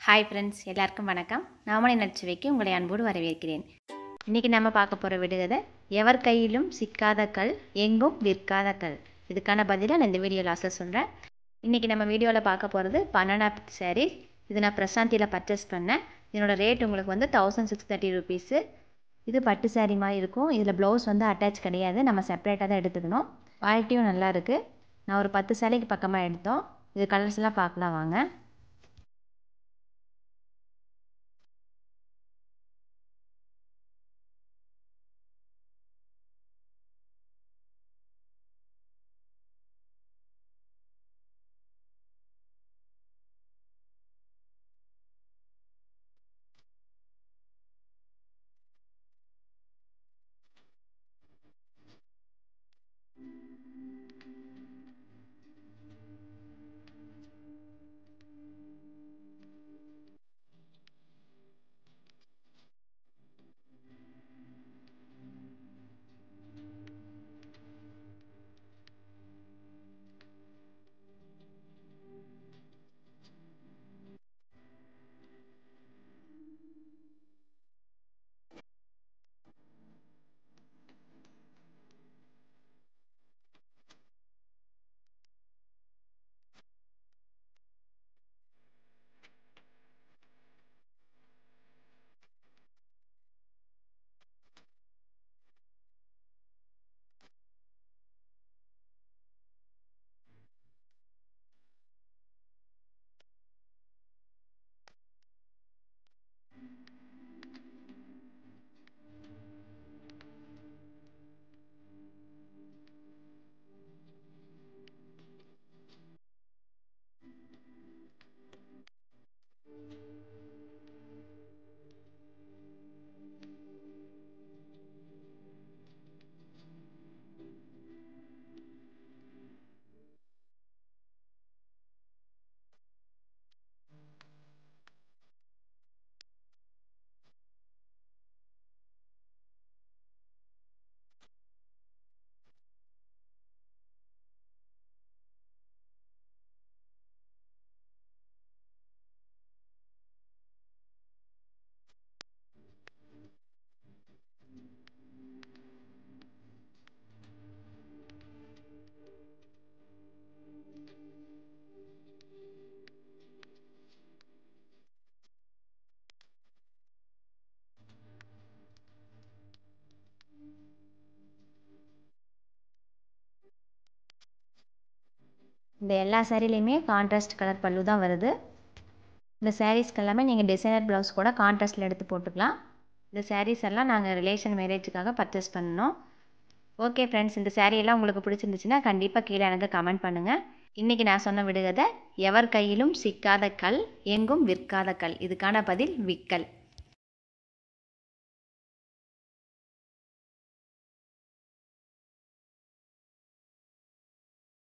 Hi friends, எல்லாருக்கும் வணக்கம். நாமளே நச்சுவைக்கு உங்களை அன்போடு வரவேற்கிறேன். இன்றைக்கி நம்ம பார்க்க போகிற விடுகதை, எவர் கையிலும் சிக்காத கல், எங்கும் விற்காத கல். இதுக்கான பதிலை நான் இந்த வீடியோ லாஸ்ட்டில் சொல்கிறேன். இன்றைக்கி நம்ம வீடியோவில் பார்க்க போகிறது பனானா சாரீ. இது நான் பிரசாந்தியில் பர்ச்சேஸ் பண்ணேன். இதனோட ரேட் உங்களுக்கு வந்து 1630 ருபீஸு. இது பட்டு சாரீ மாதிரி இருக்கும். இதில் ப்ளவுஸ் வந்து அட்டாச் கிடையாது, நம்ம செப்பரேட்டாக தான் எடுத்துக்கணும். குவாலிட்டியும் நல்லா இருக்குது. நான் ஒரு 10 சாரீக்கு பக்கமாக எடுத்தோம். இது கலர்ஸ்லாம் பார்க்கலாம் வாங்க. இந்த எல்லா சாரீலையுமே கான்ட்ராஸ்ட் கலர் பல்லு தான் வருது. இந்த சாரீஸ்க்கு எல்லாமே நீங்கள் டிசைனர் ப்ளவுஸ் கூட கான்ட்ராஸ்ட்டில் எடுத்து போட்டுக்கலாம். இந்த சாரீஸ் எல்லாம் நாங்கள் ரிலேஷன் மேரேஜுக்காக பர்ச்சேஸ் பண்ணோம். ஓகே ஃப்ரெண்ட்ஸ், இந்த சாரீயெல்லாம் உங்களுக்கு பிடிச்சிருந்துச்சுன்னா கண்டிப்பாக கீழே எனக்கு கமெண்ட் பண்ணுங்கள். இன்றைக்கி நான் சொன்ன விடுகதை, எவர் கையிலும் சிக்காத கல், எங்கும் விற்காத கல். இதுக்கான பதில் விக்கல்.